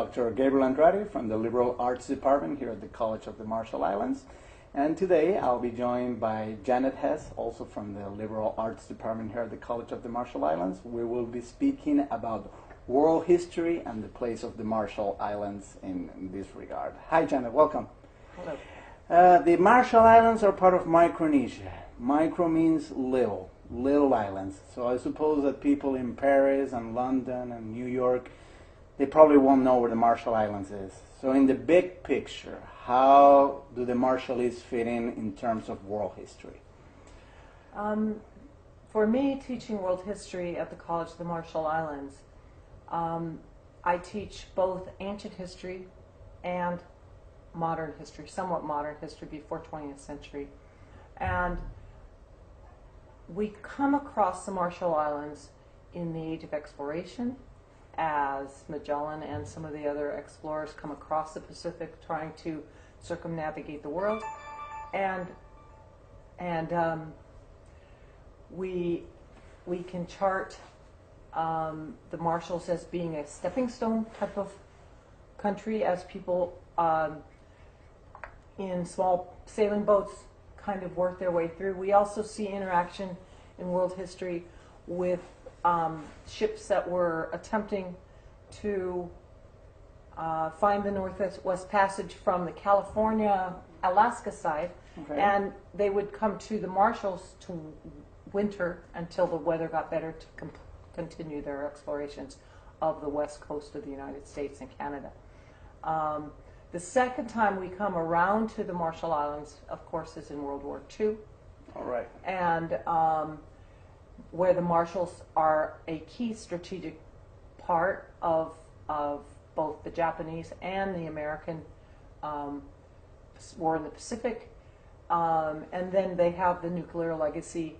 Dr. Gabriel Andrade from the Liberal Arts Department here at the College of the Marshall Islands. And today I'll be joined by Janet Hess, also from the Liberal Arts Department here at the College of the Marshall Islands. We will be speaking about world history and the place of the Marshall Islands in this regard. Hi Janet, welcome. Hello. The Marshall Islands are part of Micronesia. Micro means little islands. So I suppose that people in Paris and London and New York, they probably won't know where the Marshall Islands is. So in the big picture, how do the Marshallese fit in terms of world history? For me, teaching world history at the College of the Marshall Islands, I teach both ancient history and modern history, somewhat modern history before 20th century. And we come across the Marshall Islands in the age of exploration, as Magellan and some of the other explorers come across the Pacific trying to circumnavigate the world. And we can chart the Marshalls as being a stepping stone type of country, as people in small sailing boats kind of work their way through. We also see interaction in world history with ships that were attempting to find the Northwest Passage from the California-Alaska side, okay. And they would come to the Marshalls to winter until the weather got better to continue their explorations of the west coast of the United States and Canada. The second time we come around to the Marshall Islands, of course, is in World War II. All right. And where the Marshalls are a key strategic part of both the Japanese and the American war in the Pacific. And then they have the nuclear legacy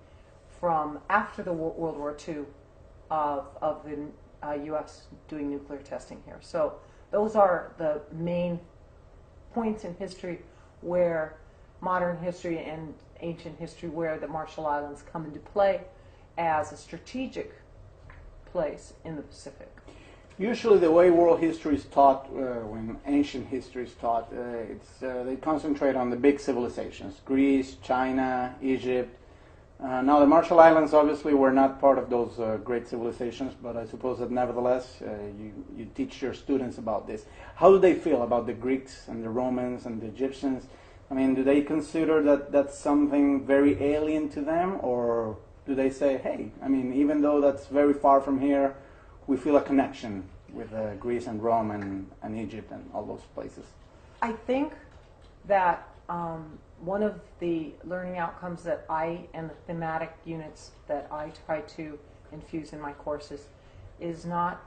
from after the World War II of the U.S. doing nuclear testing here. So those are the main points in history where modern history and ancient history where the Marshall Islands come into play as a strategic place in the Pacific. Usually the way world history is taught, when ancient history is taught, they concentrate on the big civilizations, Greece, China, Egypt. Now the Marshall Islands obviously were not part of those great civilizations, but I suppose that nevertheless you teach your students about this. How do they feel about the Greeks and the Romans and the Egyptians? I mean, do they consider that that's something very alien to them, or do they say, hey, I mean, even though that's very far from here, we feel a connection with Greece and Rome and Egypt and all those places? I think that one of the learning outcomes that I, and the thematic units that I try to infuse in my courses, is not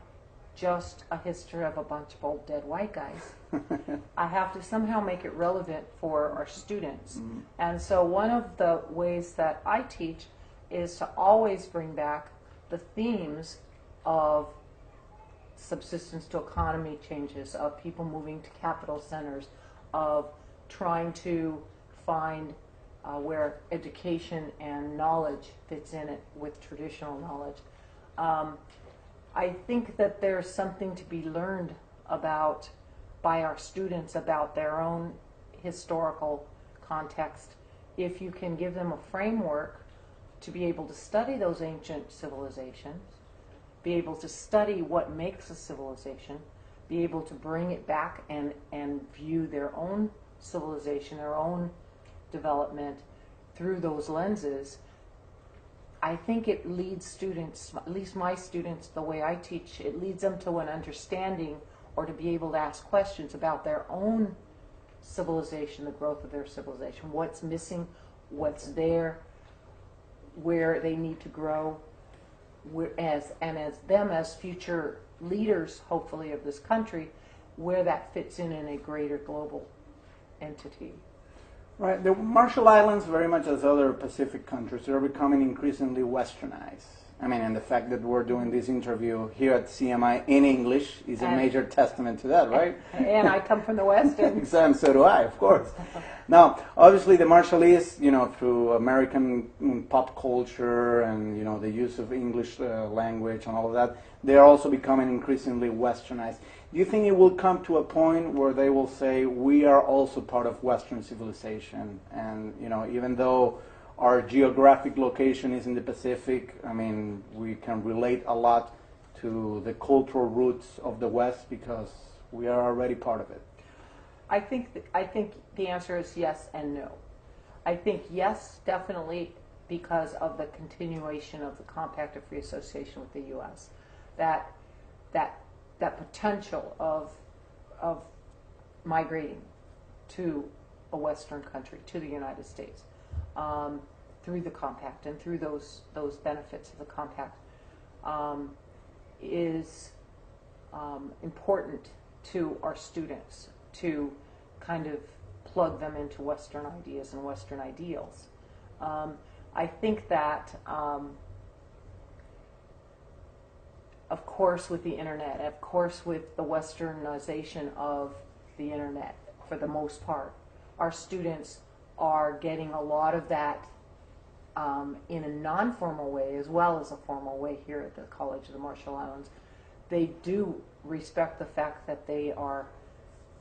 just a history of a bunch of old dead white guys. I have to somehow make it relevant for our students. Mm-hmm. And so one of the ways that I teach is to always bring back the themes of subsistence to economy changes, of people moving to capital centers, of trying to find where education and knowledge fits in it with traditional knowledge. I think that there's something to be learned about by our students about their own historical context if you can give them a framework to be able to study those ancient civilizations, be able to study what makes a civilization, be able to bring it back and view their own civilization, their own development through those lenses. I think it leads students, at least my students, the way I teach, it leads them to an understanding or to be able to ask questions about their own civilization, the growth of their civilization, what's missing, what's there, where they need to grow, as them as future leaders, hopefully, of this country, where that fits in a greater global entity. Right. The Marshall Islands, very much as other Pacific countries, are becoming increasingly westernized. I mean, and the fact that we're doing this interview here at CMI in English is a major testament to that, right? And I come from the West. And so do I, of course. Now, obviously, the Marshallese, through American pop culture and, the use of English language and all of that, they are also becoming increasingly westernized. Do you think it will come to a point where they will say we are also part of Western civilization, and even though our geographic location is in the Pacific, I mean, we can relate a lot to the cultural roots of the West because we are already part of it? I think the answer is yes and no. I think yes, definitely, because of the continuation of the Compact of Free Association with the U.S. That potential of migrating to a Western country, to the United States, through the Compact and through those benefits of the Compact, is important to our students to kind of plug them into Western ideas and Western ideals. I think that, of course, with the internet, of course, with the westernization of the internet, for the most part, our students are getting a lot of that in a non-formal way as well as a formal way here at the College of the Marshall Islands. They do respect the fact that they are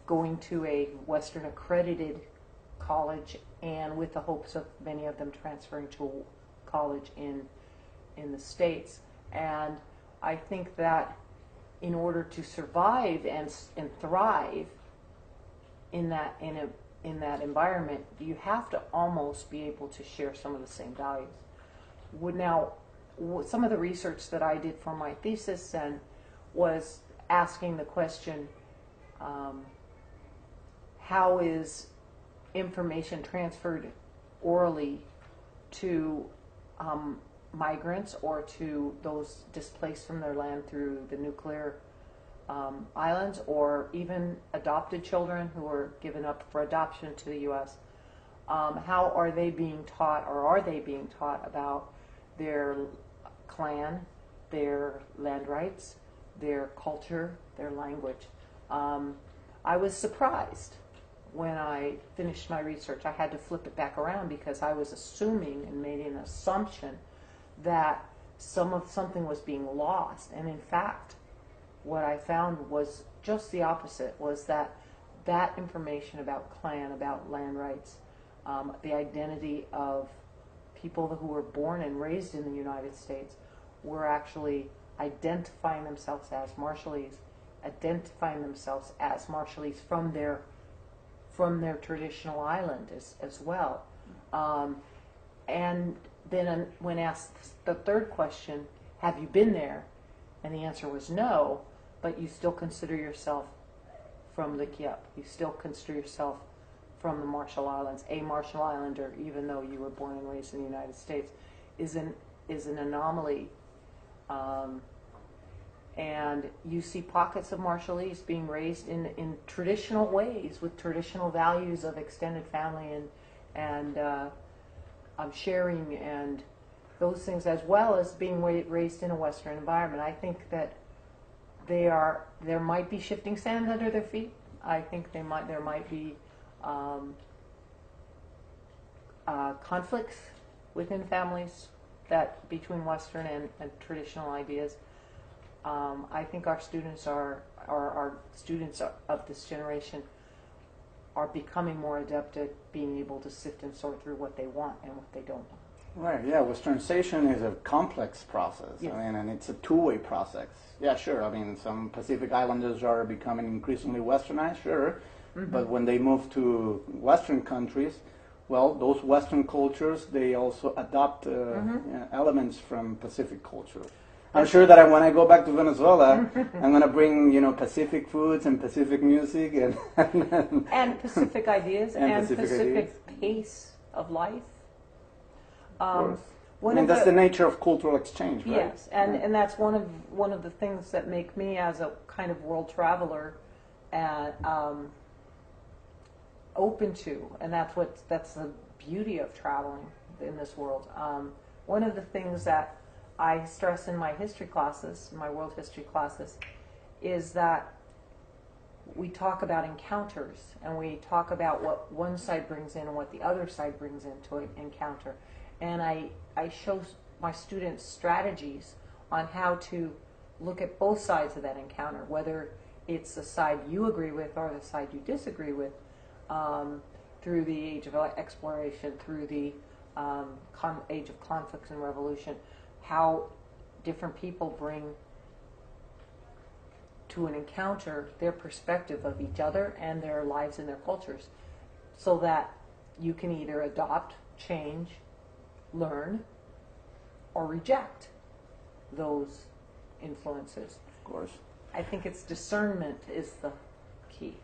going to a Western accredited college, and with the hopes of many of them transferring to a college in the States. And I think that in order to survive and thrive in that environment, you have to almost be able to share some of the same values. Now, some of the research that I did for my thesis and was asking the question, how is information transferred orally to migrants or to those displaced from their land through the nuclear islands, or even adopted children who were given up for adoption to the U.S. How are they being taught, or are they being taught about their clan, their land rights, their culture, their language? I was surprised when I finished my research. I had to flip it back around because I was assuming and made an assumption that something was being lost. And in fact, what I found was just the opposite, was that information about clan, about land rights, the identity of people who were born and raised in the United States were actually identifying themselves as Marshallese, identifying themselves as Marshallese from their traditional island as well. And then when asked the third question, have you been there? And the answer was no, but you still consider yourself from the Kiep. You still consider yourself from the Marshall Islands, a Marshall Islander, even though you were born and raised in the United States, is an anomaly. And you see pockets of Marshallese being raised in traditional ways, with traditional values of extended family and sharing and those things, as well as being raised in a Western environment. I think that there might be shifting sand under their feet. I think there might be conflicts within families between Western and traditional ideas. I think our students our students of this generation are becoming more adept at being able to sift and sort through what they want and what they don't want. Right, yeah, Westernization is a complex process. Yes. I mean, and it's a two-way process. Yeah, sure, I mean, some Pacific Islanders are becoming increasingly Westernized, sure, but when they move to Western countries, well, those Western cultures, they also adopt elements from Pacific culture. I'm sure that when I go back to Venezuela, I'm going to bring, Pacific foods and Pacific music and Pacific ideas and Pacific pace of life. Of course. That's the nature of cultural exchange, right? Yes, and that's one of the things that make me, as a kind of world traveler, open to, and that's the beauty of traveling in this world. One of the things that I stress in my history classes, my world history classes, is that we talk about encounters, and we talk about what one side brings in and what the other side brings into an encounter. And I show my students strategies on how to look at both sides of that encounter, whether it's the side you agree with or the side you disagree with, through the age of exploration, through the age of conflicts and revolution, how different people bring to an encounter their perspective of each other and their lives and their cultures, so that you can either adopt, change, learn, or reject those influences. Of course. I think it's discernment is the key.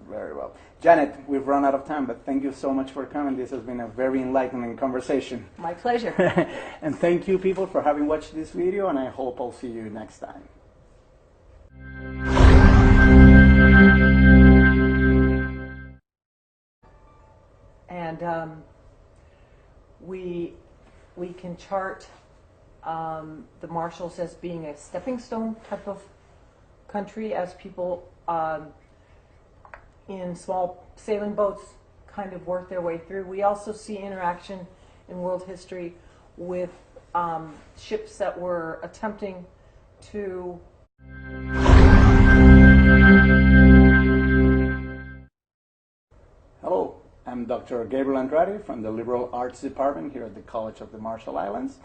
Very well. Janet, we've run out of time, but thank you so much for coming. This has been a very enlightening conversation. My pleasure. And thank you, people, for having watched this video, and I hope I'll see you next time. And we can chart the Marshalls as being a stepping stone type of country, as people in small sailing boats kind of work their way through. We also see interaction in world history with ships that were attempting to Hello, I'm Dr. Gabriel Andrade from the Liberal Arts Department here at the College of the Marshall Islands.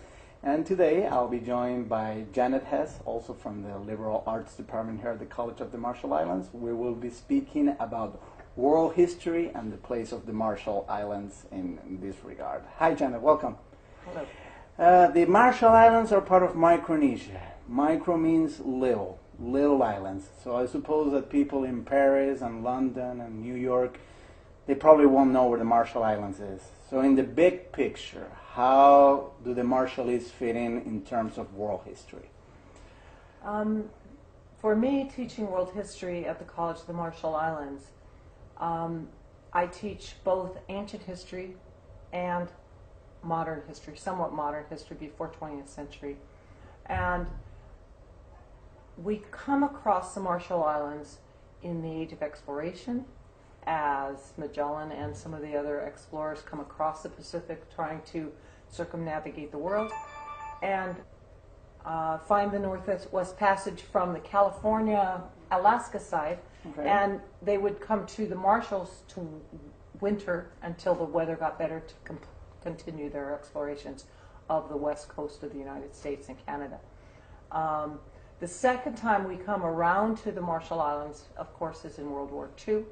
And today I'll be joined by Janet Hess, also from the Liberal Arts Department here at the College of the Marshall Islands. We will be speaking about world history and the place of the Marshall Islands in this regard. Hi Janet, welcome. Hello. The Marshall Islands are part of Micronesia. Micro means little, little islands. So I suppose that people in Paris and London and New York, they probably won't know where the Marshall Islands is. So in the big picture, how do the Marshallese fit in terms of world history? For me, teaching world history at the College of the Marshall Islands, I teach both ancient history and modern history, somewhat modern history before 20th century. And we come across the Marshall Islands in the age of exploration, as Magellan and some of the other explorers come across the Pacific trying to circumnavigate the world, and find the Northwest Passage from the California-Alaska side, Okay. and they would come to the Marshalls to winter until the weather got better to continue their explorations of the west coast of the United States and Canada. The second time we come around to the Marshall Islands, of course, is in World War II.